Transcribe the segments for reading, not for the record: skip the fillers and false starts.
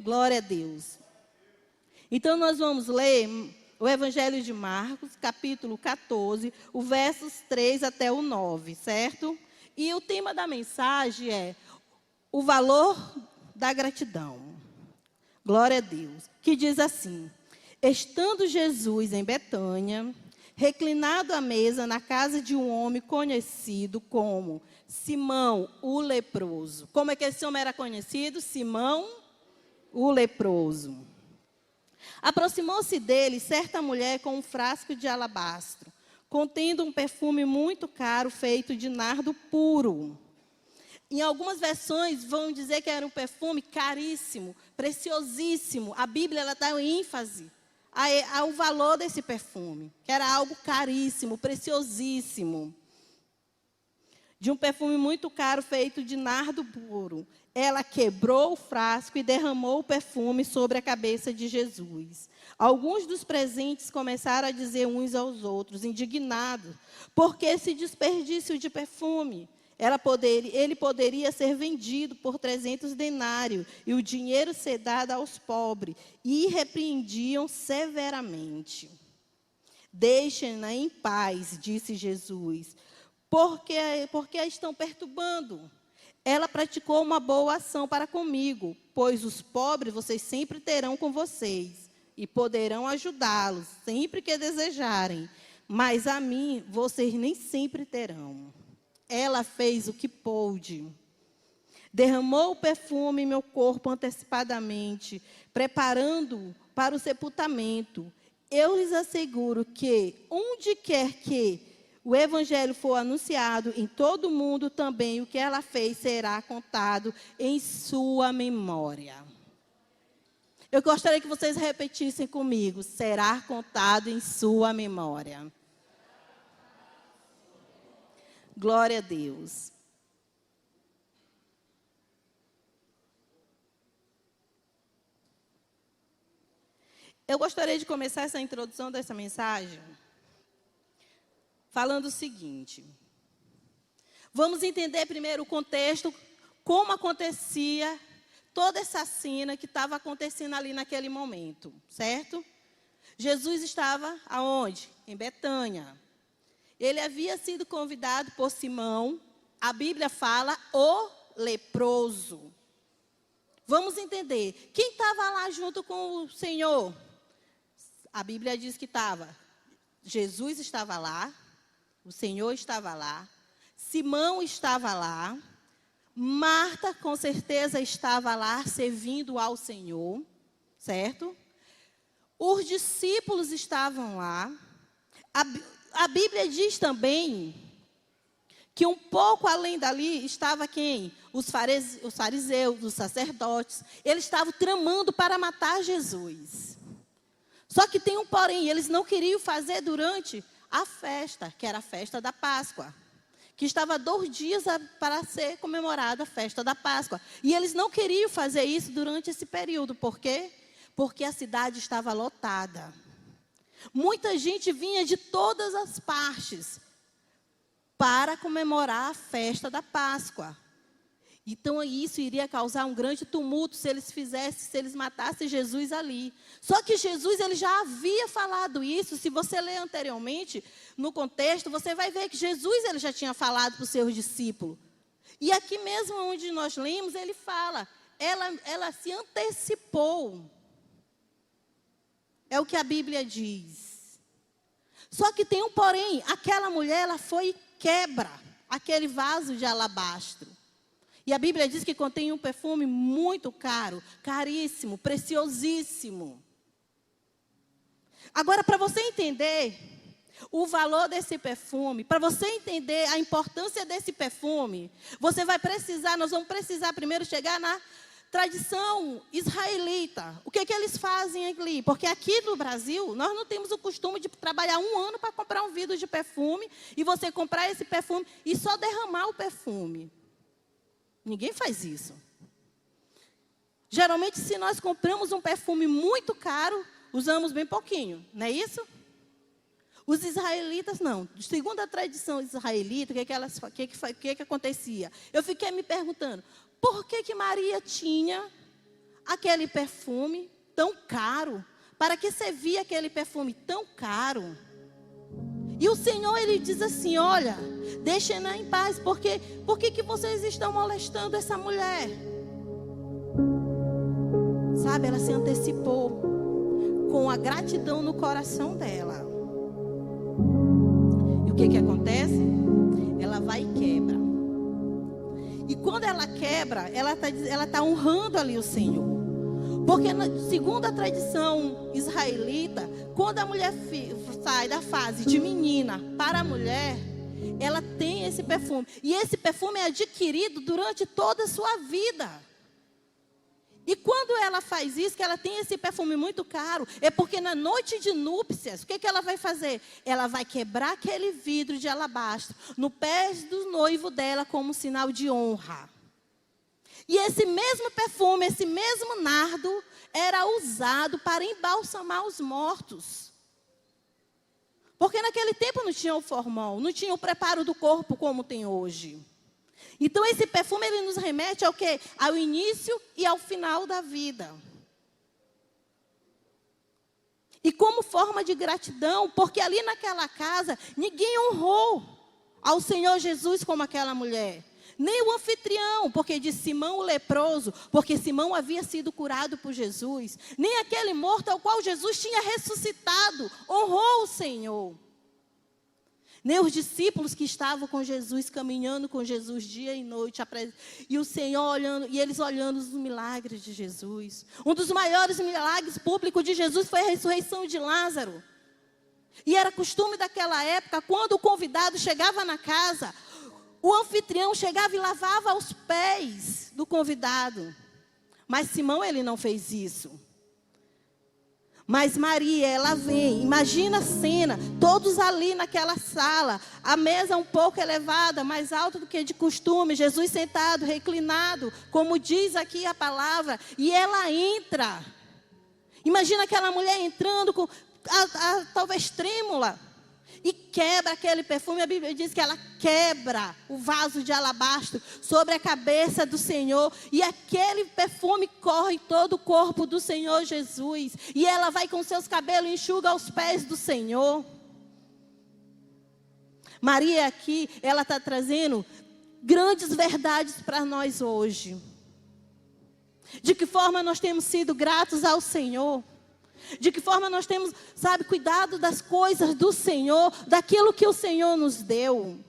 Glória a Deus. Então, nós vamos ler o Evangelho de Marcos, capítulo 14, o versos 3 até o 9, certo? E o tema da mensagem é o valor da gratidão. Glória a Deus. Que diz assim: estando Jesus em Betânia, reclinado à mesa na casa de um homem conhecido como Simão o leproso. Como é que esse homem era conhecido? Simão o leproso. Aproximou-se dele certa mulher com um frasco de alabastro, contendo um perfume muito caro feito de nardo puro. Em algumas versões vão dizer que era um perfume caríssimo, preciosíssimo. A Bíblia ela dá ênfase ao valor desse perfume, que era algo caríssimo, preciosíssimo. De um perfume muito caro feito de nardo puro. Ela quebrou o frasco e derramou o perfume sobre a cabeça de Jesus. Alguns dos presentes começaram a dizer uns aos outros, indignados, por que esse desperdício de perfume? Ele poderia ser vendido por 300 denários e o dinheiro ser dado aos pobres. E repreendiam severamente. Deixem-na em paz, disse Jesus, porque a estão perturbando. Ela praticou uma boa ação para comigo, pois os pobres vocês sempre terão com vocês e poderão ajudá-los sempre que desejarem, mas a mim vocês nem sempre terão. Ela fez o que pôde. Derramou o perfume em meu corpo antecipadamente, preparando-o para o sepultamento. Eu lhes asseguro que, onde quer que o evangelho for anunciado, em todo o mundo também o que ela fez será contado em sua memória. Eu gostaria que vocês repetissem comigo. Será contado em sua memória. Glória a Deus. Eu gostaria de começar essa introdução dessa mensagem falando o seguinte. Vamos entender primeiro o contexto, como acontecia toda essa cena que estava acontecendo ali naquele momento, certo? Jesus estava aonde? Em Betânia. Ele havia sido convidado por Simão, a Bíblia fala, o leproso. Vamos entender, quem estava lá junto com o Senhor? A Bíblia diz que Jesus estava lá, o Senhor estava lá, Simão estava lá, Marta com certeza estava lá servindo ao Senhor, certo? Os discípulos estavam lá. A Bíblia diz também que um pouco além dali estava quem? Os fariseus, os sacerdotes. Eles estavam tramando para matar Jesus. Só que tem um porém, eles não queriam fazer durante a festa, que era a festa da Páscoa. Que estava 2 dias para ser comemorada a festa da Páscoa. E eles não queriam fazer isso durante esse período. Por quê? Porque a cidade estava lotada. Muita gente vinha de todas as partes para comemorar a festa da Páscoa. Então, isso iria causar um grande tumulto se eles matassem Jesus ali. Só que Jesus ele já havia falado isso. Se você ler anteriormente, no contexto, você vai ver que Jesus ele já tinha falado para os seus discípulos. E aqui mesmo onde nós lemos, ele fala, ela se antecipou. É o que a Bíblia diz. Só que tem um porém, aquela mulher, ela foi e quebra aquele vaso de alabastro. E a Bíblia diz que contém um perfume muito caro, caríssimo, preciosíssimo. Agora, para você entender o valor desse perfume, para você entender a importância desse perfume, nós vamos precisar primeiro chegar na tradição israelita. O que eles fazem ali? Porque aqui no Brasil, nós não temos o costume de trabalhar 1 ano para comprar um vidro de perfume e você comprar esse perfume e só derramar o perfume. Ninguém faz isso. Geralmente, se nós compramos um perfume muito caro, usamos bem pouquinho, não é isso? Os israelitas não. Segundo a tradição israelita, o que acontecia? Eu fiquei me perguntando, por que Maria tinha aquele perfume tão caro? Para que servia aquele perfume tão caro? E o Senhor, Ele diz assim, olha, deixem-na em paz, porque por que vocês estão molestando essa mulher? Sabe, ela se antecipou com a gratidão no coração dela. E o que acontece? Ela vai e quebra. E quando ela quebra, ela tá honrando ali o Senhor. Porque segundo a tradição israelita, quando a mulher sai da fase de menina para a mulher, ela tem esse perfume. E esse perfume é adquirido durante toda a sua vida. E quando ela faz isso, que ela tem esse perfume muito caro, é porque na noite de núpcias, o que ela vai fazer? Ela vai quebrar aquele vidro de alabastro no pé do noivo dela como sinal de honra. E esse mesmo perfume, esse mesmo nardo, era usado para embalsamar os mortos. Porque naquele tempo não tinha o formol, não tinha o preparo do corpo como tem hoje. Então esse perfume, ele nos remete ao quê? Ao início e ao final da vida. E como forma de gratidão, porque ali naquela casa, ninguém honrou ao Senhor Jesus como aquela mulher. Nem o anfitrião, porque de Simão o leproso, porque Simão havia sido curado por Jesus. Nem aquele morto ao qual Jesus tinha ressuscitado, honrou o Senhor. Nem os discípulos que estavam com Jesus, caminhando com Jesus dia e noite, e o Senhor olhando, e eles olhando os milagres de Jesus. Um dos maiores milagres públicos de Jesus foi a ressurreição de Lázaro. E era costume daquela época, quando o convidado chegava na casa, o anfitrião chegava e lavava os pés do convidado. Mas Simão, ele não fez isso. Mas Maria, ela vem, imagina a cena, todos ali naquela sala, a mesa um pouco elevada, mais alta do que de costume, Jesus sentado, reclinado, como diz aqui a palavra, e ela entra. Imagina aquela mulher entrando, talvez trêmula, e quebra aquele perfume. A Bíblia diz que ela quebra o vaso de alabastro sobre a cabeça do Senhor. E aquele perfume corre todo o corpo do Senhor Jesus. E ela vai com seus cabelos e enxuga aos pés do Senhor. Maria aqui, ela está trazendo grandes verdades para nós hoje. De que forma nós temos sido gratos ao Senhor. De que forma nós temos, cuidado das coisas do Senhor, daquilo que o Senhor nos deu.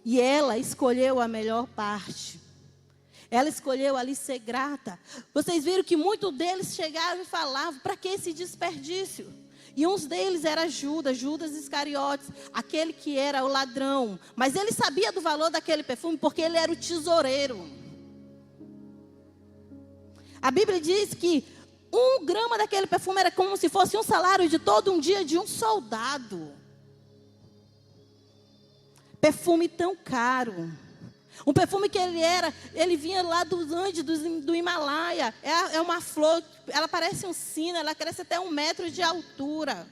E ela escolheu a melhor parte. Ela escolheu ali ser grata. Vocês viram que muitos deles chegaram e falavam, para que esse desperdício? E uns deles era Judas Iscariotes, aquele que era o ladrão. Mas ele sabia do valor daquele perfume, porque ele era o tesoureiro. A Bíblia diz que 1 grama daquele perfume era como se fosse um salário de todo um dia de um soldado. Perfume tão caro. Um perfume que ele vinha lá dos Andes, do Himalaia. É uma flor, ela parece um sino, ela cresce até 1 metro de altura.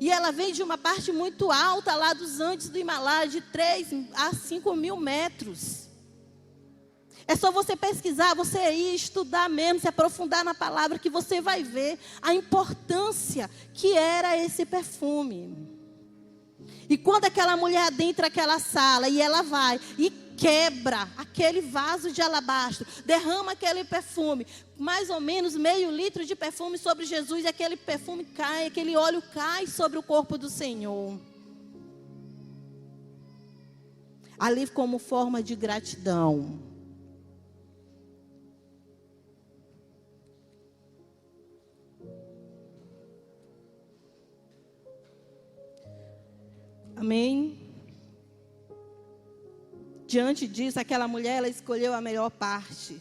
E ela vem de uma parte muito alta lá dos Andes do Himalaia, de 3 a 5 mil metros. É só você pesquisar, você ir estudar mesmo, se aprofundar na palavra, que você vai ver a importância que era esse perfume. E quando aquela mulher adentra aquela sala, e ela vai e quebra aquele vaso de alabastro, derrama aquele perfume, mais ou menos meio litro de perfume sobre Jesus, e aquele perfume cai, aquele óleo cai sobre o corpo do Senhor. Ali como forma de gratidão. Amém? Diante disso, aquela mulher, ela escolheu a melhor parte.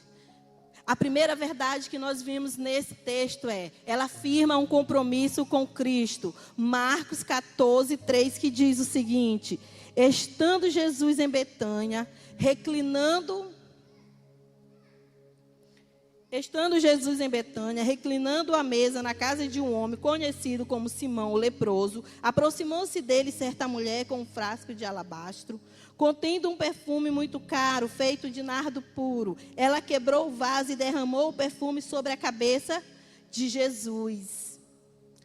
A primeira verdade que nós vimos nesse texto ela afirma um compromisso com Cristo. Marcos 14, 3, que diz o seguinte: estando Jesus em Betânia, reclinando Estando Jesus em Betânia, reclinando à mesa na casa de um homem conhecido como Simão, o leproso, aproximou-se dele certa mulher com um frasco de alabastro, contendo um perfume muito caro, feito de nardo puro. Ela quebrou o vaso e derramou o perfume sobre a cabeça de Jesus.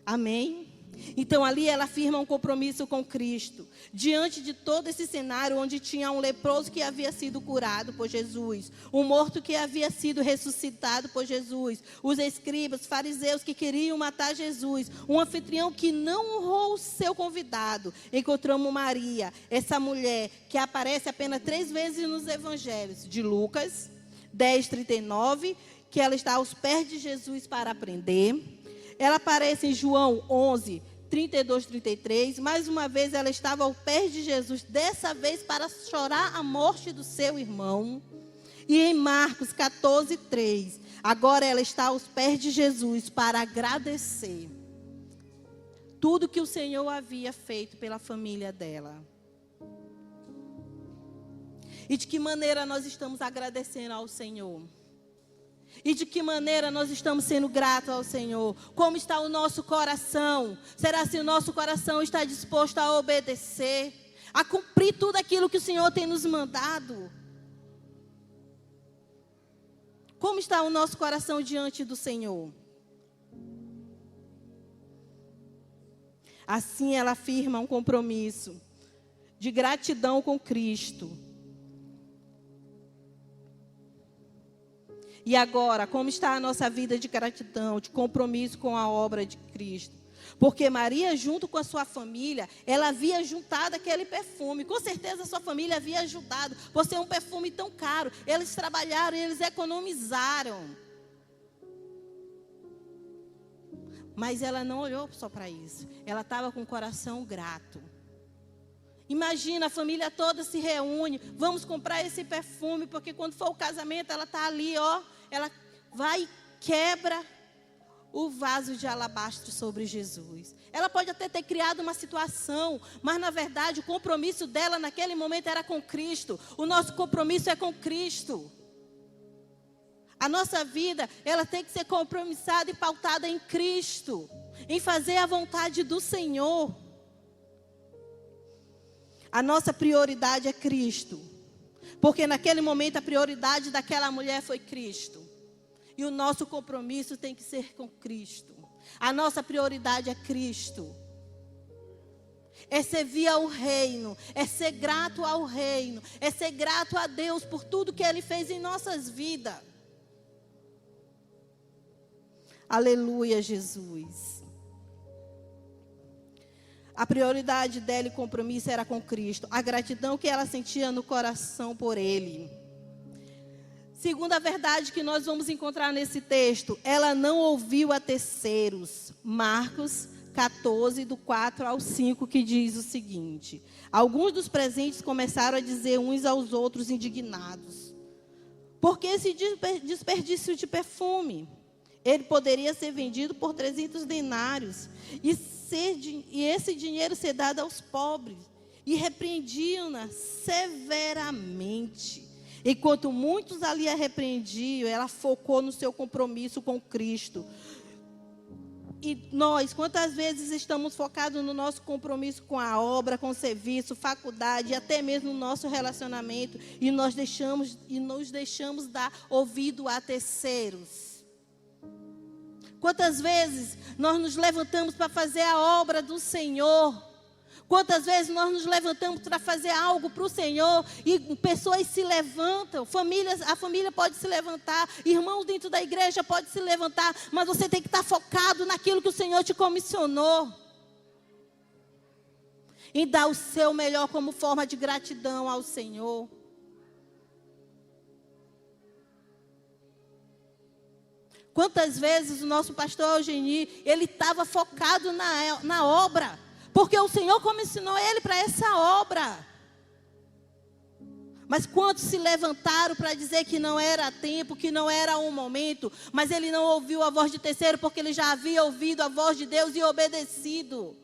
Amém? Então ali ela firma um compromisso com Cristo. Diante de todo esse cenário onde tinha um leproso que havia sido curado por Jesus, um morto que havia sido ressuscitado por Jesus, os escribas, fariseus que queriam matar Jesus, um anfitrião que não honrou o seu convidado, encontramos Maria, essa mulher que aparece apenas 3 vezes nos evangelhos, de Lucas 10:39, que ela está aos pés de Jesus para aprender. Ela aparece em João 11:32-33. Mais uma vez ela estava ao pé de Jesus, dessa vez para chorar a morte do seu irmão. E em Marcos 14:3, agora ela está aos pés de Jesus para agradecer tudo que o Senhor havia feito pela família dela. E de que maneira nós estamos agradecendo ao Senhor? E de que maneira nós estamos sendo gratos ao Senhor? Como está o nosso coração? Será se o nosso coração está disposto a obedecer, a cumprir tudo aquilo que o Senhor tem nos mandado? Como está o nosso coração diante do Senhor? Assim ela afirma um compromisso de gratidão com Cristo. E agora, como está a nossa vida de gratidão, de compromisso com a obra de Cristo? Porque Maria, junto com a sua família, ela havia juntado aquele perfume. Com certeza a sua família havia ajudado, por ser um perfume tão caro. Eles trabalharam, eles economizaram. Mas ela não olhou só para isso. Ela estava com o coração grato. Imagina, a família toda se reúne, vamos comprar esse perfume, porque quando for o casamento, ela está ali, ó, ela vai e quebra o vaso de alabastro sobre Jesus. Ela pode até ter criado uma situação, mas na verdade o compromisso dela naquele momento era com Cristo. O nosso compromisso é com Cristo. A nossa vida, ela tem que ser compromissada e pautada em Cristo, em fazer a vontade do Senhor. A nossa prioridade é Cristo. Porque naquele momento a prioridade daquela mulher foi Cristo. E o nosso compromisso tem que ser com Cristo. A nossa prioridade é Cristo. É servir ao reino. É ser grato ao reino. É ser grato a Deus por tudo que Ele fez em nossas vidas. Aleluia, Jesus. A prioridade dela e compromisso era com Cristo. A gratidão que ela sentia no coração por Ele. Segunda verdade que nós vamos encontrar nesse texto. Ela não ouviu a terceiros. Marcos 14, do 4 ao 5, que diz o seguinte. Alguns dos presentes começaram a dizer uns aos outros indignados. Por que esse desperdício de perfume? Ele poderia ser vendido por 300 denários. E esse dinheiro ser dado aos pobres. E repreendiam-na severamente. Enquanto muitos ali a repreendiam, ela focou no seu compromisso com Cristo. E nós, quantas vezes estamos focados no nosso compromisso com a obra, com o serviço, faculdade, e até mesmo no nosso relacionamento, e nos deixamos dar ouvido a terceiros? Quantas vezes nós nos levantamos para fazer a obra do Senhor? Quantas vezes nós nos levantamos para fazer algo para o Senhor e pessoas se levantam, a família pode se levantar, irmãos dentro da igreja pode se levantar, mas você tem que estar focado naquilo que o Senhor te comissionou. E dar o seu melhor como forma de gratidão ao Senhor. Quantas vezes o nosso pastor Eugeni, ele estava focado na obra, porque o Senhor comissionou ele para essa obra. Mas quantos se levantaram para dizer que não era tempo, que não era um momento, mas ele não ouviu a voz de terceiro, porque ele já havia ouvido a voz de Deus e obedecido.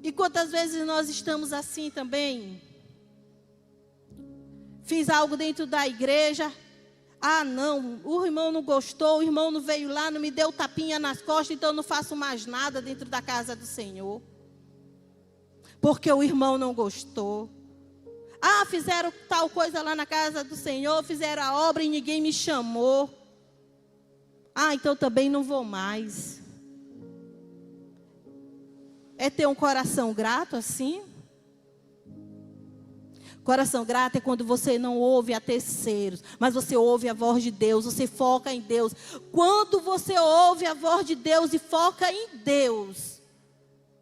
E quantas vezes nós estamos assim também? fiz algo dentro da igreja. Ah, não, o irmão não gostou, o irmão não veio lá, não me deu tapinha nas costas, então eu não faço mais nada dentro da casa do Senhor. Porque o irmão não gostou. Ah, fizeram tal coisa lá na casa do Senhor, fizeram a obra e ninguém me chamou. Ah, então também não vou mais. É ter um coração grato assim? Coração grato é quando você não ouve a terceiros, mas você ouve a voz de Deus, você foca em Deus. Quando você ouve a voz de Deus e foca em Deus,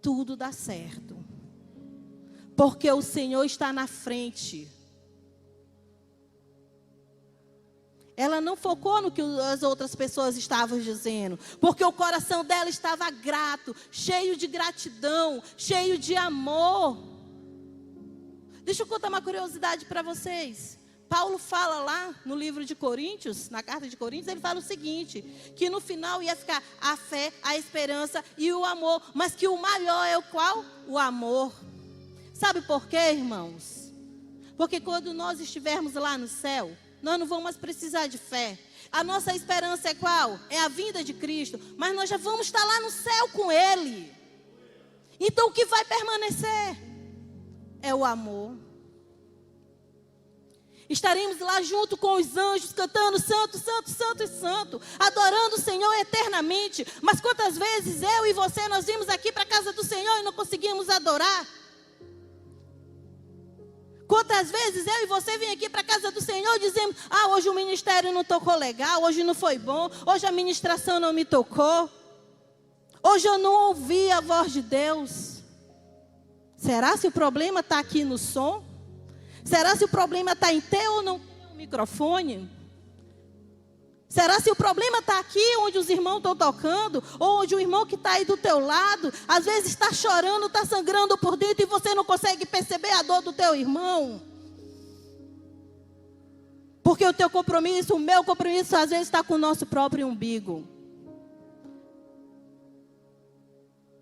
tudo dá certo. Porque o Senhor está na frente. Ela não focou no que as outras pessoas estavam dizendo, porque o coração dela estava grato, cheio de gratidão, cheio de amor. Deixa eu contar uma curiosidade para vocês. Paulo fala lá no livro de Coríntios, na carta de Coríntios, ele fala o seguinte, que no final ia ficar a fé, a esperança e o amor, mas que o maior é o qual? O amor. Sabe por quê, irmãos? Porque quando nós estivermos lá no céu, nós não vamos mais precisar de fé. A nossa esperança é qual? É a vinda de Cristo, mas nós já vamos estar lá no céu com Ele. Então o que vai permanecer? É o amor. Estaremos lá junto com os anjos, cantando santo, santo, santo e santo, adorando o Senhor eternamente. Mas quantas vezes eu e você, nós vimos aqui para a casa do Senhor e não conseguimos adorar? Quantas vezes eu e você vem aqui para a casa do Senhor e dizemos, ah, hoje o ministério não tocou legal, hoje não foi bom, hoje a ministração não me tocou, hoje eu não ouvi a voz de Deus. Será se o problema está aqui no som? Será se o problema está em ter ou não ter um microfone? Será se o problema está aqui onde os irmãos estão tocando? Ou onde o irmão que está aí do teu lado, às vezes está chorando, está sangrando por dentro e você não consegue perceber a dor do teu irmão? Porque o teu compromisso, o meu compromisso, às vezes está com o nosso próprio umbigo.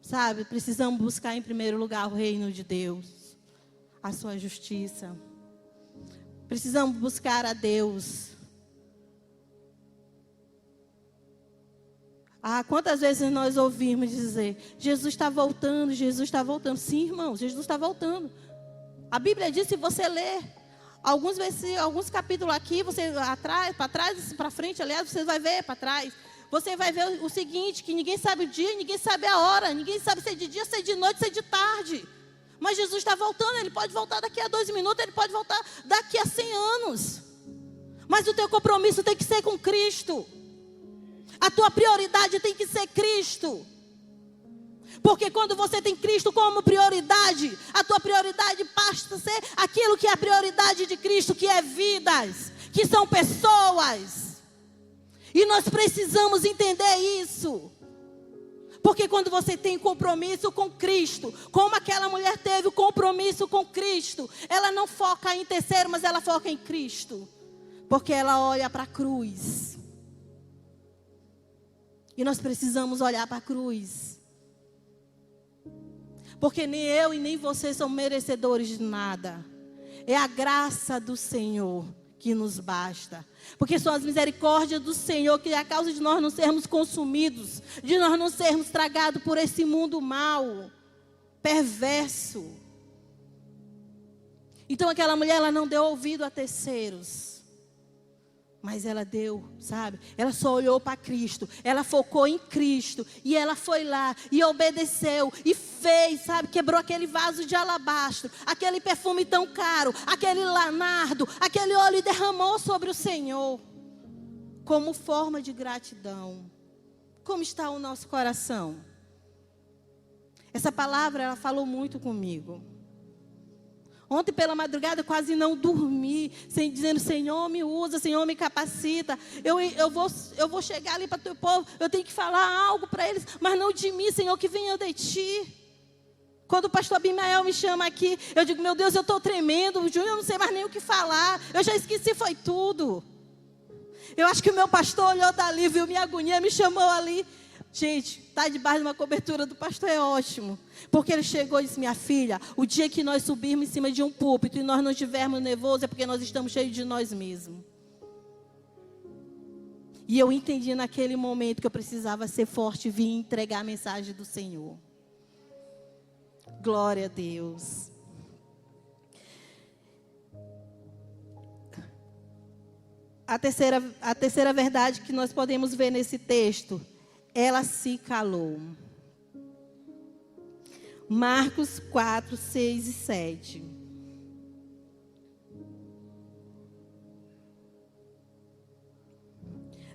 Sabe, precisamos buscar em primeiro lugar o reino de Deus, a sua justiça. Precisamos buscar a Deus. Ah, quantas vezes nós ouvimos dizer, Jesus está voltando, Jesus está voltando. Sim, irmãos, Jesus está voltando. A Bíblia diz, se você ler alguns capítulos aqui, você para trás, para frente, aliás, você vai ver para trás. Você vai ver o seguinte, que ninguém sabe o dia, ninguém sabe a hora, ninguém sabe se é de dia, se é de noite, se é de tarde. Mas Jesus está voltando, Ele pode voltar daqui a 2 minutos, Ele pode voltar daqui a 100 anos. Mas o teu compromisso tem que ser com Cristo. A tua prioridade tem que ser Cristo. Porque quando você tem Cristo como prioridade, a tua prioridade passa a ser aquilo que é a prioridade de Cristo, que é vidas, que são pessoas. E nós precisamos entender isso. Porque quando você tem compromisso com Cristo, como aquela mulher teve o compromisso com Cristo, ela não foca em terceiro, mas ela foca em Cristo. Porque ela olha para a cruz. E nós precisamos olhar para a cruz. Porque nem eu e nem você somos merecedores de nada. É a graça do Senhor que nos basta. Porque são as misericórdias do Senhor que é a causa de nós não sermos consumidos, de nós não sermos tragados por esse mundo mau, perverso. Então aquela mulher, ela não deu ouvido a terceiros. Mas ela deu, sabe? Ela só olhou para Cristo. Ela focou em Cristo. E ela foi lá e obedeceu. E fez, sabe? Quebrou aquele vaso de alabastro. Aquele perfume tão caro. Aquele lanardo. Aquele óleo e derramou sobre o Senhor. Como forma de gratidão. Como está o nosso coração? Essa palavra, ela falou muito comigo. Ontem pela madrugada quase não dormi, dizendo, Senhor me usa, Senhor me capacita. Eu vou chegar ali para o teu povo, eu tenho que falar algo para eles, mas não de mim, Senhor, que venha de ti. Quando o pastor Abimael me chama aqui, eu digo, meu Deus, eu estou tremendo, Júnior, eu não sei mais nem o que falar, eu já esqueci, foi tudo. Eu acho que o meu pastor olhou dali, viu minha agonia, me chamou ali. Gente, estar debaixo de uma cobertura do pastor é ótimo. Porque ele chegou e disse, minha filha, o dia que nós subirmos em cima de um púlpito e nós não estivermos nervosos é porque nós estamos cheios de nós mesmos. E eu entendi naquele momento que eu precisava ser forte e vir entregar a mensagem do Senhor. Glória a Deus. A terceira verdade que nós podemos ver nesse texto, ela se calou. Marcos 4, 6 e 7.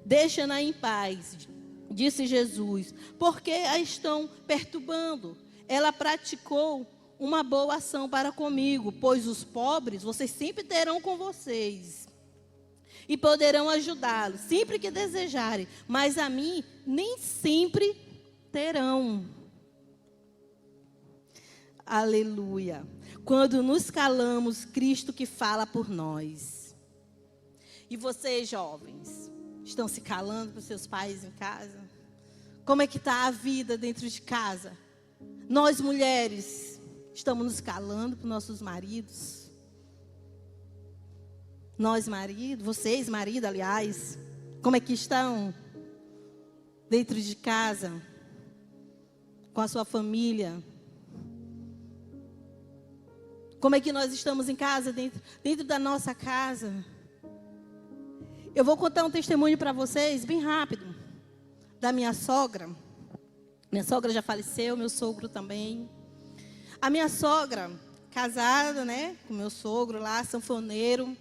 Deixa-na em paz, disse Jesus, porque a estão perturbando. Ela praticou uma boa ação para comigo, pois os pobres vocês sempre terão com vocês. E poderão ajudá-los, sempre que desejarem. Mas a mim, nem sempre terão. Aleluia. Quando nos calamos, Cristo que fala por nós. E vocês, jovens, estão se calando para os seus pais em casa? Como é que está a vida dentro de casa? Nós, mulheres, estamos nos calando para os nossos maridos? Nós, marido, vocês, marido, aliás, como é que estão dentro de casa, com a sua família? Como é que nós estamos em casa, dentro da nossa casa? Eu vou contar um testemunho para vocês, bem rápido, da minha sogra. Minha sogra já faleceu, meu sogro também. A minha sogra, casada, né, com meu sogro lá, sanfoneiro.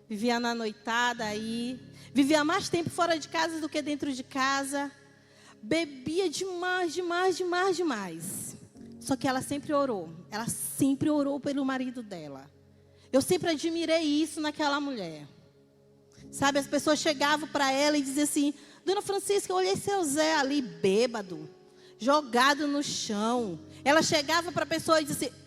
Vivia na noitada aí. Vivia mais tempo fora de casa do que dentro de casa. Bebia demais, demais, demais, demais. Só que ela sempre orou. Ela sempre orou pelo marido dela. Eu sempre admirei isso naquela mulher. Sabe, as pessoas chegavam para ela e diziam assim, Dona Francisca, eu olhei seu Zé ali bêbado, jogado no chão. Ela chegava para a pessoa e dizia assim,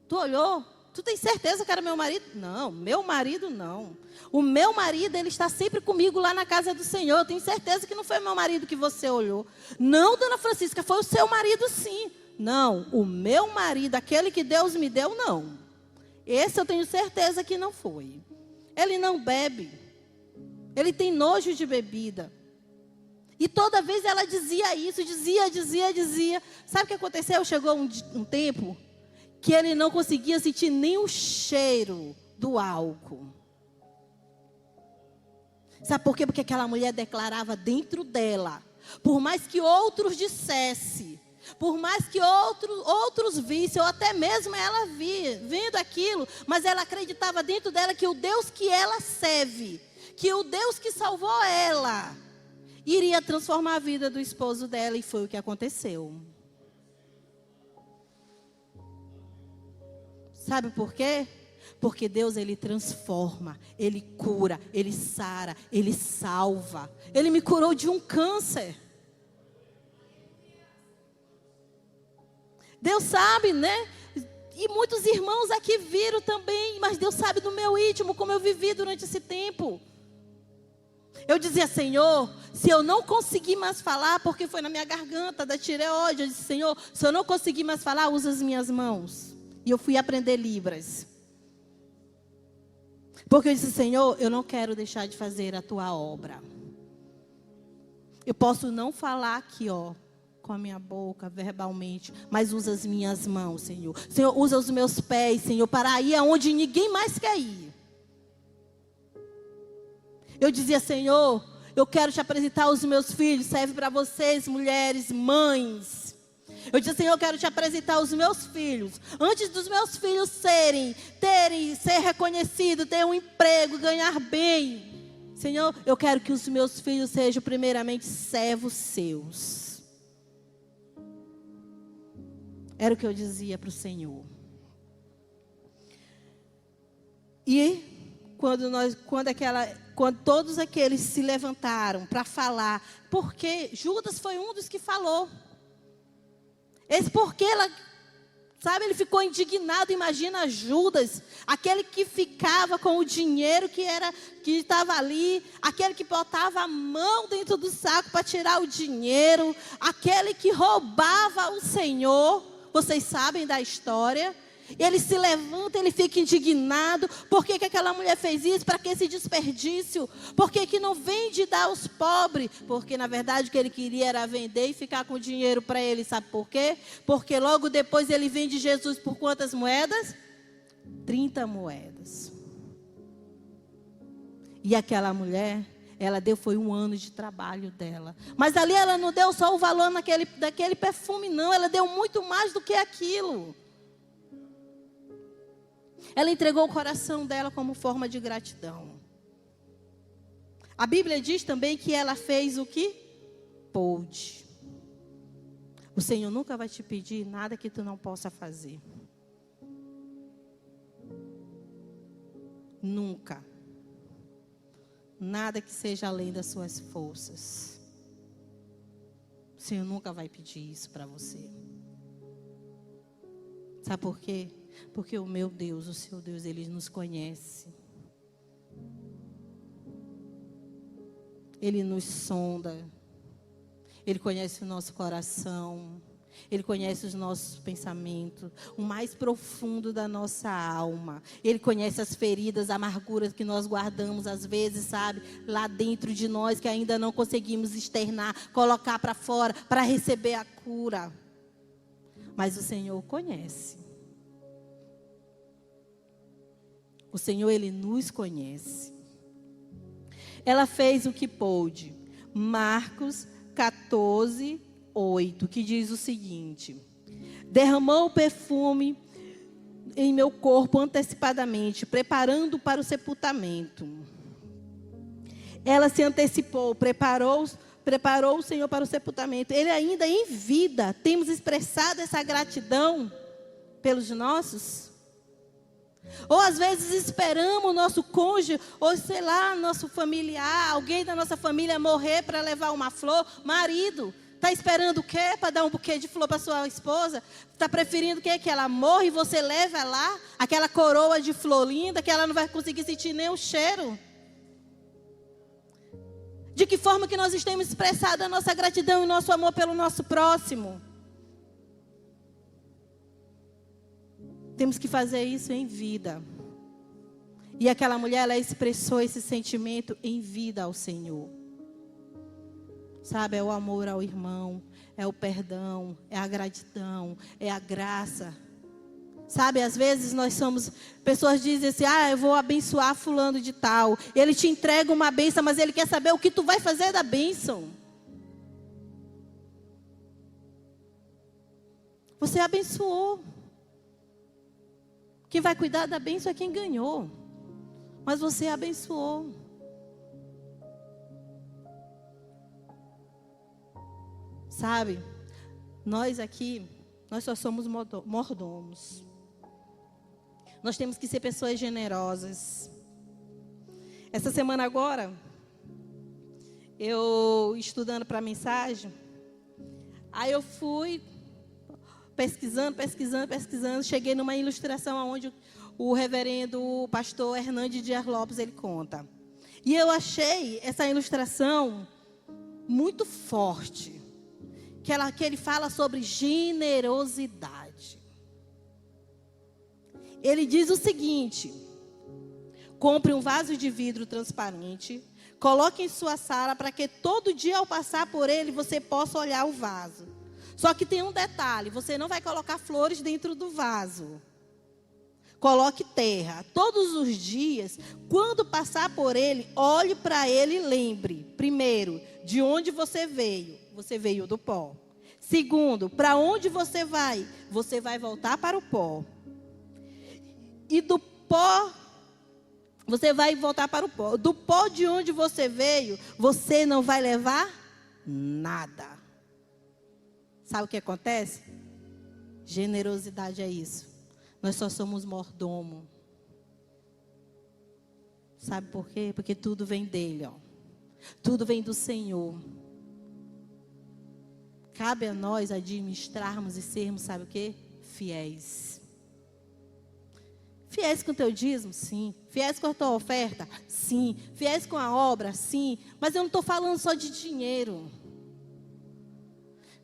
tu olhou? Tu tem certeza que era meu marido? Não, meu marido não. O meu marido, ele está sempre comigo lá na casa do Senhor. Eu tenho certeza que não foi meu marido que você olhou. Não, Dona Francisca, foi o seu marido sim. Não, o meu marido, aquele que Deus me deu, não. Esse eu tenho certeza que não foi. Ele não bebe. Ele tem nojo de bebida. E toda vez ela dizia isso, dizia. Sabe o que aconteceu? Chegou um tempo que ele não conseguia sentir nem o cheiro do álcool. Sabe por quê? Porque aquela mulher declarava dentro dela, por mais que outros dissessem, por mais que outros vissem, ou até mesmo ela vendo aquilo, mas ela acreditava dentro dela que o Deus que ela serve, que o Deus que salvou ela, iria transformar a vida do esposo dela, e foi o que aconteceu. Sabe por quê? Porque Deus, Ele transforma, Ele cura, Ele sara, Ele salva. Ele me curou de um câncer. Deus sabe, né? E muitos irmãos aqui viram também, mas Deus sabe do meu íntimo, como eu vivi durante esse tempo. Eu dizia, Senhor, se eu não conseguir mais falar, porque foi na minha garganta da tireoide, eu disse, Senhor, se eu não conseguir mais falar, usa as minhas mãos. E eu fui aprender Libras. Porque eu disse, Senhor, eu não quero deixar de fazer a tua obra. Eu posso não falar aqui, ó, com a minha boca, verbalmente, mas usa as minhas mãos, Senhor. Senhor, usa os meus pés, Senhor, para ir aonde ninguém mais quer ir. Eu dizia, Senhor, eu quero te apresentar os meus filhos, serve para vocês, mulheres, mães. Eu disse, Senhor, eu quero te apresentar os meus filhos. Antes dos meus filhos ser reconhecidos, ter um emprego, ganhar bem. Senhor, eu quero que os meus filhos sejam primeiramente servos seus. Era o que eu dizia para o Senhor. E quando todos aqueles se levantaram para falar, porque Judas foi um dos que falou. Esse porquê ela Sabe, ele ficou indignado. Imagina Judas, aquele que ficava com o dinheiro que estava ali, aquele que botava a mão dentro do saco para tirar o dinheiro, aquele que roubava o Senhor. Vocês sabem da história. Ele se levanta, ele fica indignado. Por que aquela mulher fez isso? Para que esse desperdício? Por que não vende e dá aos pobres? Porque na verdade o que ele queria era vender e ficar com o dinheiro para ele. Sabe por quê? Porque logo depois ele vende Jesus por quantas moedas? 30 moedas. E aquela mulher, ela deu, foi 1 ano de trabalho dela. Mas ali ela não deu só o valor daquele perfume, não. Ela deu muito mais do que aquilo. Ela entregou o coração dela como forma de gratidão. A Bíblia diz também que ela fez o que pôde. O Senhor nunca vai te pedir nada que tu não possa fazer. Nunca. Nada que seja além das suas forças. O Senhor nunca vai pedir isso para você. Sabe por quê? Porque o meu Deus, o seu Deus, Ele nos conhece. Ele nos sonda. Ele conhece o nosso coração. Ele conhece os nossos pensamentos, o mais profundo da nossa alma. Ele conhece as feridas, amarguras que nós guardamos, às vezes, sabe, lá dentro de nós, que ainda não conseguimos externar, colocar para fora, para receber a cura. Mas o Senhor conhece. O Senhor, Ele nos conhece. Ela fez o que pôde. Marcos 14, 8, que diz o seguinte: derramou o perfume em meu corpo antecipadamente, preparando para o sepultamento. Ela se antecipou, preparou o Senhor para o sepultamento. Ele ainda em vida, temos expressado essa gratidão pelos nossos. Ou às vezes esperamos o nosso cônjuge, ou sei lá, nosso familiar, alguém da nossa família morrer para levar uma flor. Marido, está esperando o quê? Para dar um buquê de flor para sua esposa? Está preferindo o quê? Que ela morra e você leva lá aquela coroa de flor linda, que ela não vai conseguir sentir nem o cheiro? De que forma que nós temos expressado a nossa gratidão e o nosso amor pelo nosso próximo? Temos que fazer isso em vida. E aquela mulher, ela expressou esse sentimento em vida ao Senhor. Sabe, é o amor ao irmão, é o perdão, é a gratidão, é a graça. Sabe, às vezes pessoas dizem assim, eu vou abençoar fulano de tal. Ele te entrega uma bênção, mas ele quer saber o que tu vai fazer da bênção. Você abençoou. Quem vai cuidar da bênção é quem ganhou. Mas você abençoou. Sabe, nós aqui, nós só somos mordomos. Nós temos que ser pessoas generosas. Essa semana agora, eu estudando para a mensagem, aí eu fui pesquisando, cheguei numa ilustração onde o reverendo o pastor Hernandes Dias Lopes, ele conta. E eu achei essa ilustração muito forte, que ele fala sobre generosidade. Ele diz o seguinte: compre um vaso de vidro transparente, coloque em sua sala para que todo dia ao passar por ele você possa olhar o vaso. Só que tem um detalhe, você não vai colocar flores dentro do vaso. Coloque terra. Todos os dias, quando passar por ele, olhe para ele e lembre. Primeiro, de onde você veio? Você veio do pó. Segundo, para onde você vai? Você vai voltar para o pó. E do pó, você vai voltar para o pó. Do pó de onde você veio, você não vai levar nada. Sabe o que acontece? Generosidade é isso. Nós só somos mordomo. Sabe por quê? Porque tudo vem dele, ó. Tudo vem do Senhor. Cabe a nós administrarmos e sermos, sabe o quê? fiéis. Fiéis com o teu dízimo? Sim. Fiéis com a tua oferta? Sim. Fiéis com a obra? Sim. Mas eu não estou falando só de dinheiro.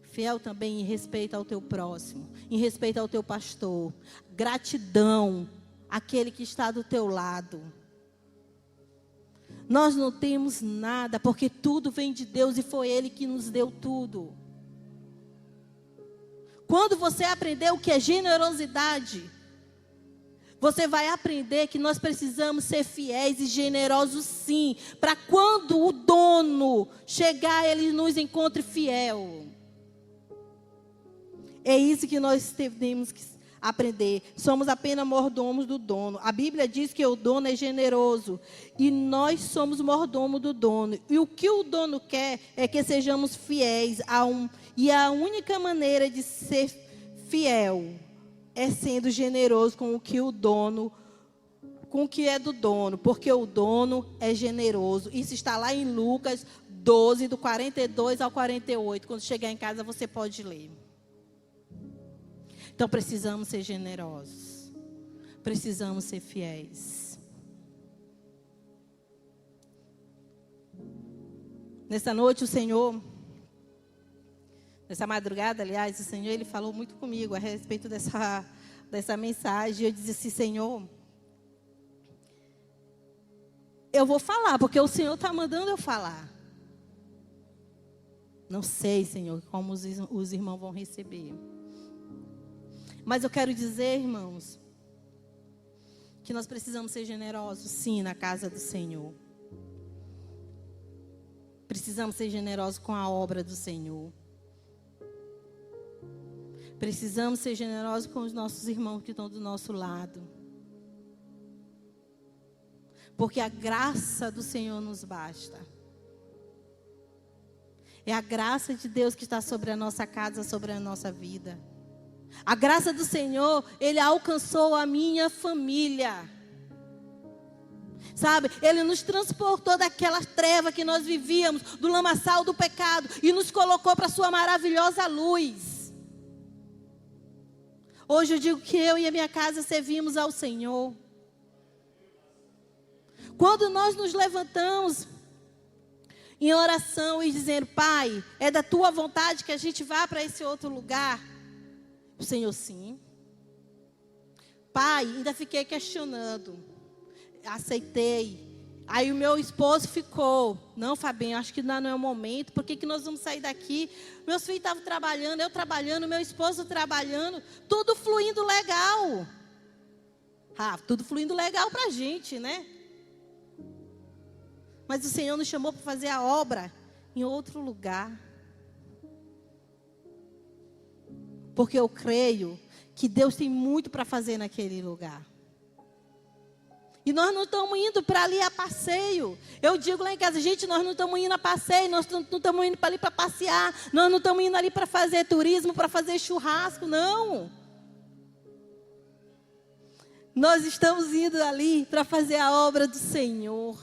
Fiel também em respeito ao teu próximo, em respeito ao teu pastor. Gratidão àquele que está do teu lado. Nós não temos nada, porque tudo vem de Deus e foi Ele que nos deu tudo. Quando você aprender o que é generosidade, você vai aprender que nós precisamos ser fiéis e generosos sim, para quando o dono chegar, ele nos encontre fiel. É isso que nós temos que aprender. Somos apenas mordomos do dono. A Bíblia diz que o dono é generoso. E nós somos mordomos do dono. E o que o dono quer é que sejamos fiéis e a única maneira de ser fiel é sendo generoso com o que com o que é do dono. Porque o dono é generoso. Isso está lá em Lucas 12, do 42 ao 48. Quando chegar em casa você pode ler. Então precisamos ser generosos. Precisamos ser fiéis. Nessa noite o Senhor, nessa madrugada, aliás, o Senhor ele falou muito comigo a respeito dessa mensagem. Eu disse assim: Senhor, eu vou falar, porque o Senhor está mandando eu falar. Não sei, Senhor, como os irmãos vão receber. Mas eu quero dizer, irmãos, que nós precisamos ser generosos, sim, na casa do Senhor. Precisamos ser generosos com a obra do Senhor. Precisamos ser generosos com os nossos irmãos que estão do nosso lado. Porque a graça do Senhor nos basta. É a graça de Deus que está sobre a nossa casa, sobre a nossa vida. A graça do Senhor, Ele alcançou a minha família. Sabe, Ele nos transportou daquela treva que nós vivíamos, do lamaçal do pecado, e nos colocou para a sua maravilhosa luz. Hoje eu digo que eu e a minha casa servimos ao Senhor. Quando nós nos levantamos em oração e dizendo: Pai, é da Tua vontade que a gente vá para esse outro lugar. O Senhor, sim. Pai, ainda fiquei questionando. Aceitei. Aí o meu esposo ficou: não, Fabinho, acho que ainda não é o momento. Por que nós vamos sair daqui? Meus filhos estavam trabalhando, eu trabalhando, meu esposo trabalhando. Tudo fluindo legal. Tudo fluindo legal para a gente, né? Mas o Senhor nos chamou para fazer a obra em outro lugar. Porque eu creio que Deus tem muito para fazer naquele lugar. E nós não estamos indo para ali a passeio. Eu digo lá em casa: gente, nós não estamos indo a passeio, nós não estamos indo para ali para passear, nós não estamos indo ali para fazer turismo, para fazer churrasco, não. Nós estamos indo ali para fazer a obra do Senhor.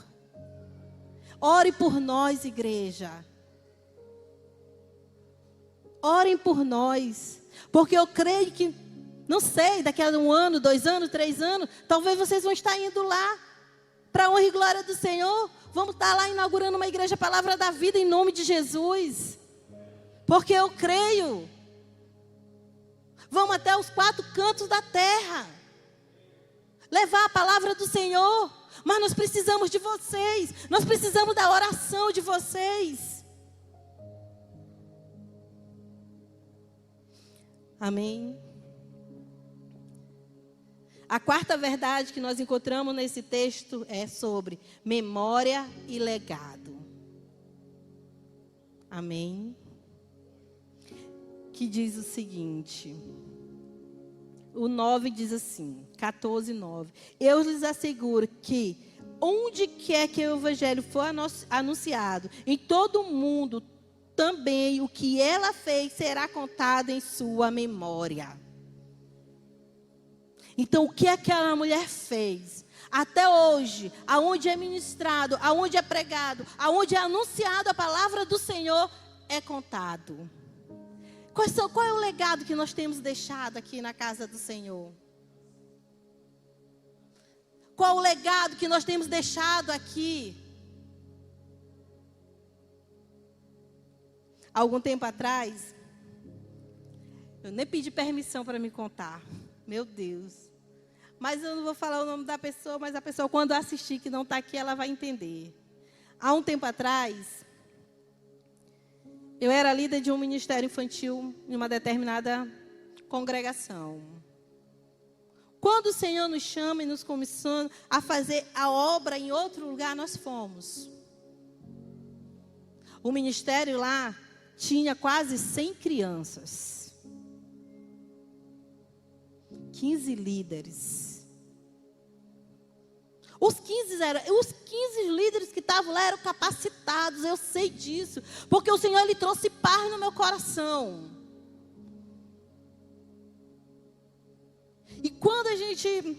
Ore por nós, igreja. Orem por nós. Porque eu creio que, não sei, daqui a 1 ano, 2 anos, 3 anos, talvez vocês vão estar indo lá, para a honra e glória do Senhor. Vamos estar lá inaugurando uma igreja Palavra da Vida em nome de Jesus. Porque eu creio. Vamos até os 4 cantos da terra. Levar a palavra do Senhor. Mas nós precisamos de vocês. Nós precisamos da oração de vocês. Amém. A quarta verdade que nós encontramos nesse texto é sobre memória e legado. Amém. Que diz o seguinte. O 9 diz assim, 14, 9. Eu lhes asseguro que onde quer que o evangelho for anunciado, em todo o mundo, também o que ela fez será contado em sua memória. Então, o que aquela mulher fez? Até hoje, aonde é ministrado, aonde é pregado, aonde é anunciado a palavra do Senhor, é contado. Qual é o legado que nós temos deixado aqui na casa do Senhor? Qual o legado que nós temos deixado aqui? Algum tempo atrás, eu nem pedi permissão para me contar. Meu Deus. Mas eu não vou falar o nome da pessoa, mas a pessoa, quando assistir, que não está aqui, ela vai entender. Há um tempo atrás, eu era líder de um ministério infantil em uma determinada congregação. Quando o Senhor nos chama e nos comissiona a fazer a obra em outro lugar, nós fomos. O ministério lá tinha quase 100 crianças. 15 líderes. Os 15 líderes que estavam lá eram capacitados, eu sei disso. Porque o Senhor, Ele trouxe paz no meu coração. E quando a gente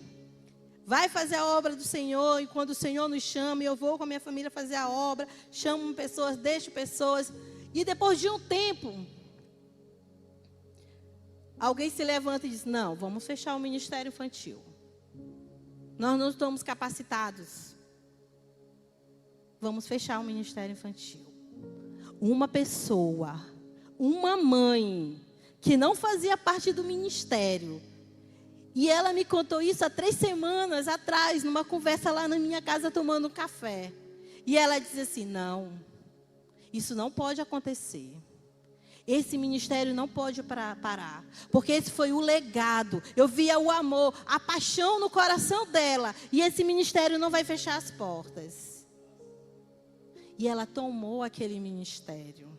vai fazer a obra do Senhor, e quando o Senhor nos chama, e eu vou com a minha família fazer a obra, chamo pessoas, deixo pessoas, e depois de um tempo, alguém se levanta e diz, não, vamos fechar o ministério infantil. Nós não estamos capacitados. Vamos fechar o ministério infantil. Uma pessoa, uma mãe, que não fazia parte do ministério, e ela me contou isso há 3 semanas atrás, numa conversa lá na minha casa, tomando um café. E ela disse assim, não, isso não pode acontecer. Esse ministério não pode parar, porque esse foi o legado. Eu via o amor, a paixão no coração dela, e esse ministério não vai fechar as portas. E ela tomou aquele ministério.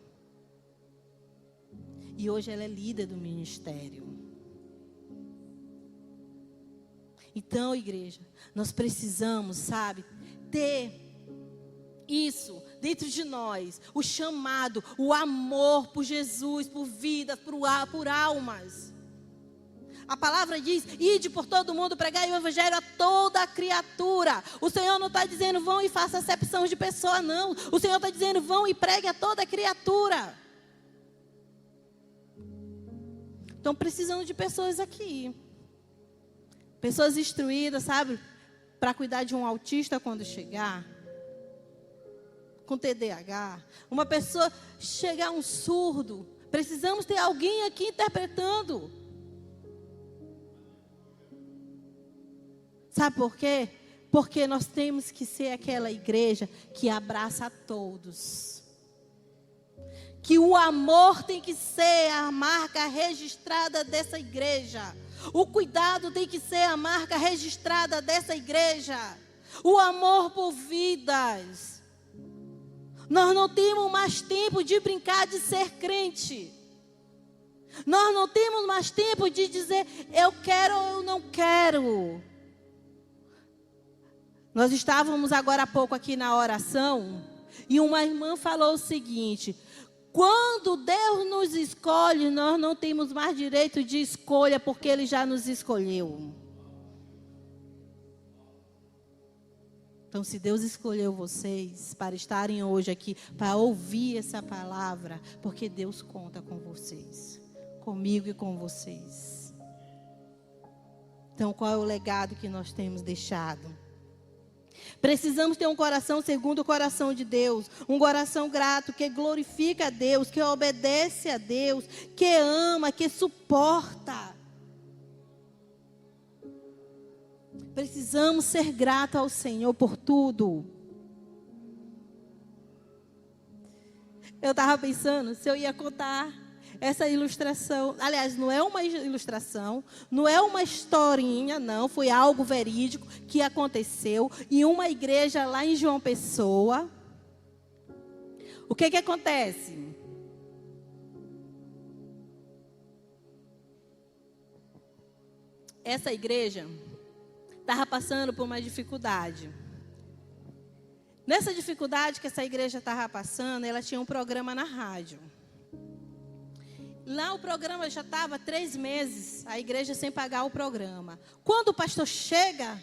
E hoje ela é líder do ministério. Então, igreja, nós precisamos, sabe, ter isso dentro de nós, o chamado, o amor por Jesus, por vidas, por almas. A palavra diz, ide por todo mundo, pregai o evangelho a toda a criatura. O Senhor não está dizendo, vão e faça acepção de pessoa, não. O Senhor está dizendo, vão e pregue a toda a criatura. Então, precisamos de pessoas aqui. Pessoas instruídas, sabe? Para cuidar de um autista quando chegar. Com TDAH. Uma pessoa, chegar um surdo. Precisamos ter alguém aqui interpretando. Sabe por quê? Porque nós temos que ser aquela igreja que abraça a todos. Que o amor tem que ser a marca registrada dessa igreja. O cuidado tem que ser a marca registrada dessa igreja. O amor por vidas. Nós não temos mais tempo de brincar de ser crente. Nós não temos mais tempo de dizer eu quero ou eu não quero. Nós estávamos agora há pouco aqui na oração e uma irmã falou o seguinte: quando Deus nos escolhe, nós não temos mais direito de escolha, porque Ele já nos escolheu. Então, se Deus escolheu vocês para estarem hoje aqui, para ouvir essa palavra, porque Deus conta com vocês, comigo e com vocês. Então, qual é o legado que nós temos deixado? Precisamos ter um coração segundo o coração de Deus. Um coração grato, que glorifica a Deus, que obedece a Deus, que ama, que suporta. Precisamos ser gratos ao Senhor por tudo. Eu estava pensando se eu ia contar essa ilustração. Aliás, não é uma ilustração, não é uma historinha, não. Foi algo verídico que aconteceu em uma igreja lá em João Pessoa. O que acontece? Essa igreja estava passando por uma dificuldade. Nessa dificuldade que essa igreja estava passando, ela tinha um programa na rádio. Lá o programa já estava 3 meses, a igreja sem pagar o programa. Quando o pastor chega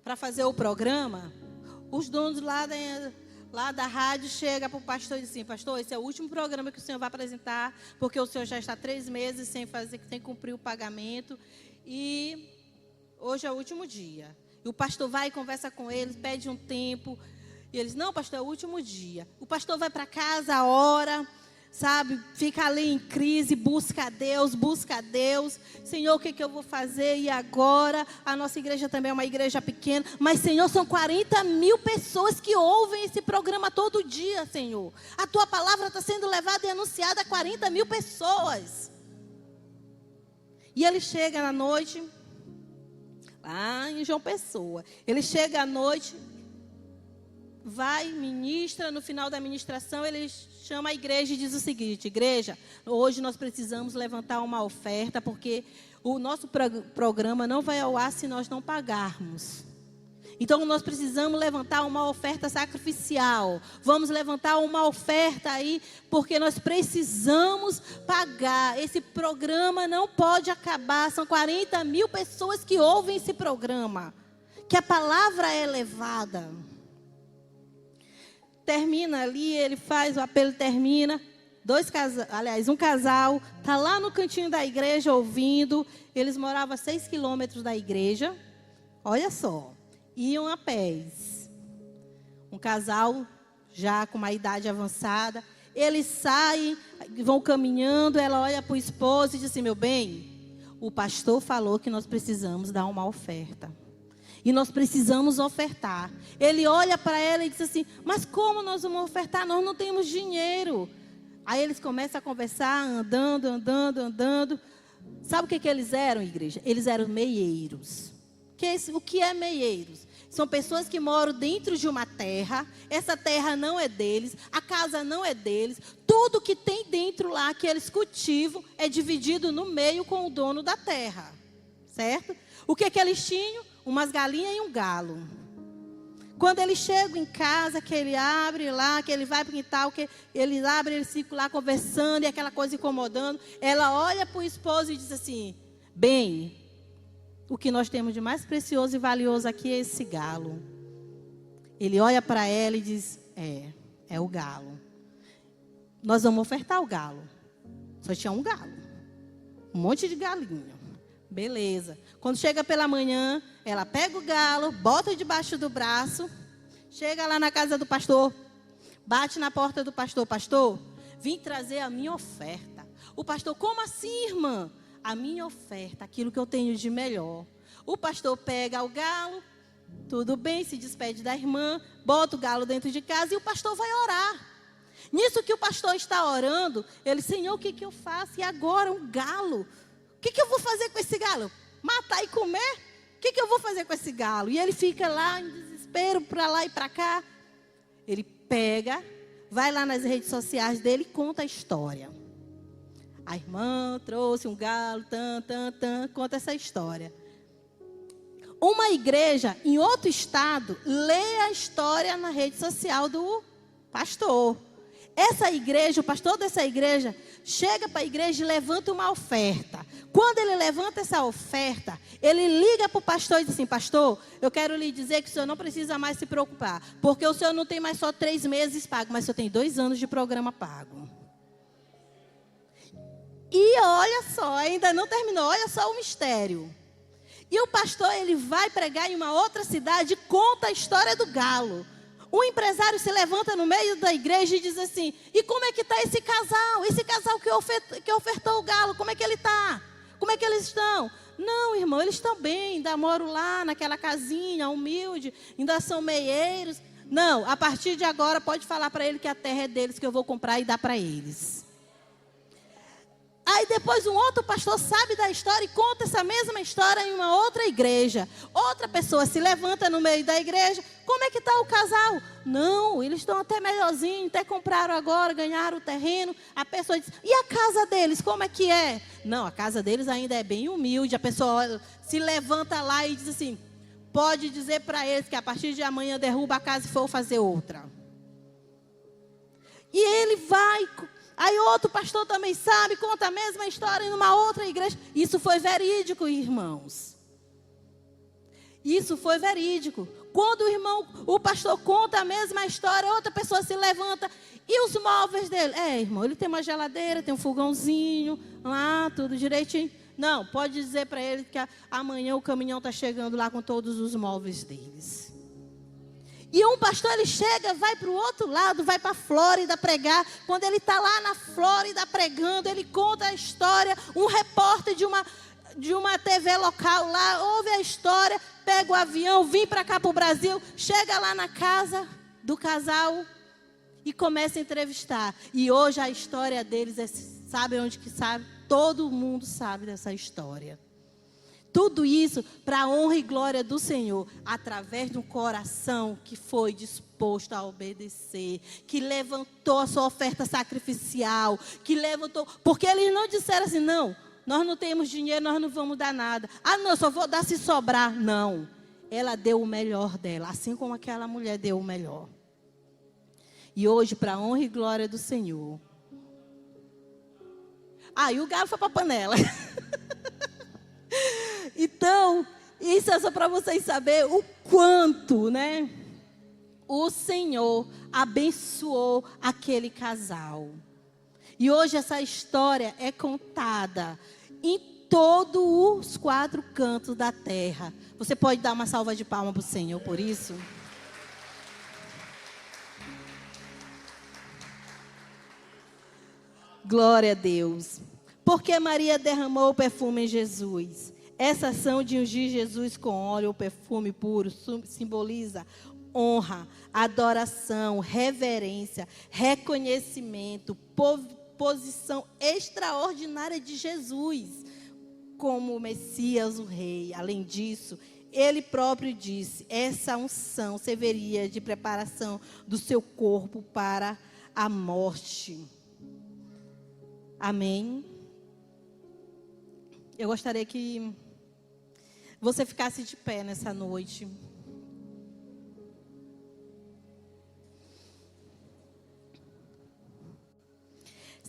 para fazer o programa, os donos lá lá da rádio chega para o pastor e diz assim: pastor, esse é o último programa que o senhor vai apresentar, porque o senhor já está 3 meses sem cumprir o pagamento, e hoje é o último dia. E o pastor vai e conversa com eles, pede um tempo, e eles: não, pastor, é o último dia. O pastor vai para casa, ora, sabe, fica ali em crise, busca a Deus, Senhor, o que eu vou fazer? E agora? A nossa igreja também é uma igreja pequena, mas Senhor, são 40 mil pessoas que ouvem esse programa todo dia, Senhor. A tua palavra está sendo levada e anunciada a 40 mil pessoas. E ele chega na noite, lá em João Pessoa, ele chega à noite, vai, ministra, no final da ministração ele chama a igreja e diz o seguinte: igreja, hoje nós precisamos levantar uma oferta, porque o nosso programa não vai ao ar se nós não pagarmos. Então nós precisamos levantar uma oferta sacrificial. Vamos levantar uma oferta aí, porque nós precisamos pagar. Esse programa não pode acabar. São 40 mil pessoas que ouvem esse programa, que a palavra é levada. Termina ali, ele faz o apelo, termina. Um casal está lá no cantinho da igreja ouvindo. Eles moravam a 6 quilômetros da igreja. Olha só, iam a pés. Um casal já com uma idade avançada. Eles saem, vão caminhando. Ela olha para o esposo e diz assim: meu bem, o pastor falou que nós precisamos dar uma oferta. E nós precisamos ofertar. Ele olha para ela e diz assim: mas como nós vamos ofertar? Nós não temos dinheiro. Aí eles começam a conversar, andando. Sabe o que eles eram, igreja? Eles eram meieiros. O que é meieiros? São pessoas que moram dentro de uma terra. Essa terra não é deles, a casa não é deles. Tudo que tem dentro lá que eles cultivam é dividido no meio com o dono da terra. Certo? O que eles tinham? Umas galinhas e um galo. Quando eles chegam em casa, que ele abre lá, que ele vai para o quintal, que ele abre, eles ficam lá conversando e aquela coisa incomodando. Ela olha para o esposo e diz assim: bem, o que nós temos de mais precioso e valioso aqui é esse galo. Ele olha para ela e diz: é o galo. Nós vamos ofertar o galo. Só tinha um galo. Um monte de galinha. Beleza. Quando chega pela manhã, ela pega o galo, bota debaixo do braço, chega lá na casa do pastor, bate na porta do pastor: pastor, vim trazer a minha oferta. O pastor: como assim, irmã? A minha oferta, aquilo que eu tenho de melhor. O pastor pega o galo, tudo bem, se despede da irmã, bota o galo dentro de casa e o pastor vai orar. Nisso que o pastor está orando, ele: Senhor, o que eu faço? E agora um galo? O que eu vou fazer com esse galo? Matar e comer? O que eu vou fazer com esse galo? E ele fica lá em desespero, para lá e para cá. Ele pega, vai lá nas redes sociais dele e conta a história. A irmã trouxe um galo, conta essa história. Uma igreja em outro estado lê a história na rede social do pastor. Essa igreja, o pastor dessa igreja, chega para a igreja e levanta uma oferta. Quando ele levanta essa oferta, ele liga para o pastor e diz assim: pastor, eu quero lhe dizer que o senhor não precisa mais se preocupar, porque o senhor não tem mais só 3 meses pago, mas o senhor tem 2 anos de programa pago. E olha só, ainda não terminou, olha só o mistério. E o pastor, ele vai pregar em uma outra cidade e conta a história do galo. Um empresário se levanta no meio da igreja e diz assim: e como é que está esse casal? Esse casal que ofertou o galo, como é que ele está? Como é que eles estão? Não, irmão, eles estão bem, ainda moram lá naquela casinha humilde, ainda são meieiros. Não, a partir de agora pode falar para ele que a terra é deles, que eu vou comprar e dar para eles. Aí depois um outro pastor sabe da história e conta essa mesma história em uma outra igreja. Outra pessoa se levanta no meio da igreja: como é que está o casal? Não, eles estão até melhorzinho, até compraram agora, ganharam o terreno. A pessoa diz: e a casa deles, como é que é? Não, a casa deles ainda é bem humilde. A pessoa se levanta lá e diz assim: pode dizer para eles que a partir de amanhã derruba a casa e for fazer outra. E ele vai... Aí outro pastor também sabe, conta a mesma história em uma outra igreja. Isso foi verídico, irmãos. Isso foi verídico. Quando o pastor conta a mesma história, outra pessoa se levanta. E os móveis dele? Irmão, ele tem uma geladeira, tem um fogãozinho, lá, tudo direitinho. Não, pode dizer para ele que amanhã o caminhão está chegando lá com todos os móveis deles. E um pastor, ele chega, vai para o outro lado, vai para a Flórida pregar. Quando ele está lá na Flórida pregando, ele conta a história. Um repórter de uma TV local lá, ouve a história, pega o avião, vem para cá para o Brasil, chega lá na casa do casal e começa a entrevistar. E hoje a história deles sabe onde que sabe? Todo mundo sabe dessa história. Tudo isso para a honra e glória do Senhor, através de um coração que foi disposto a obedecer, que levantou a sua oferta sacrificial, que levantou, porque eles não disseram assim, não, nós não temos dinheiro, nós não vamos dar nada. Ah, não, eu só vou dar se sobrar. Não, ela deu o melhor dela, assim como aquela mulher deu o melhor. E hoje, para a honra e glória do Senhor. E o galo foi para a panela. Então, isso é só para vocês saberem o quanto, né? O Senhor abençoou aquele casal. E hoje essa história é contada em todos os 4 cantos da terra. Você pode dar uma salva de palmas para o Senhor por isso? Glória a Deus. Porque Maria derramou o perfume em Jesus. Essa ação de ungir Jesus com óleo ou perfume puro simboliza honra, adoração, reverência, reconhecimento, posição extraordinária de Jesus como o Messias, o Rei. Além disso, ele próprio disse, essa unção serviria de preparação do seu corpo para a morte. Amém? Eu gostaria que você ficasse de pé nessa noite.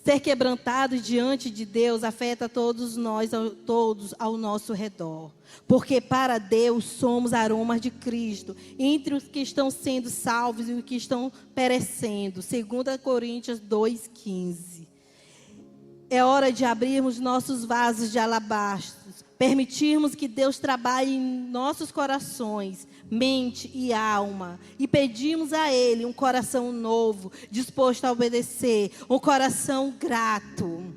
Ser quebrantado diante de Deus afeta todos nós, todos ao nosso redor. Porque para Deus somos aromas de Cristo, entre os que estão sendo salvos e os que estão perecendo. 2 Coríntios 2,15. É hora de abrirmos nossos vasos de alabastro, permitirmos que Deus trabalhe em nossos corações, mente e alma, e pedimos a Ele um coração novo, disposto a obedecer, um coração grato.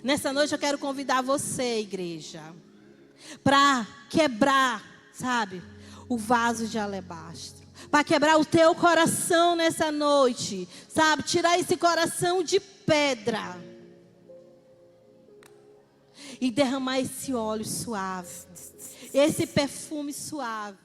Nessa noite eu quero convidar você, igreja, para quebrar, sabe, o vaso de alabastro, para quebrar o teu coração nessa noite, sabe, tirar esse coração de pedra e derramar esse óleo suave, esse perfume suave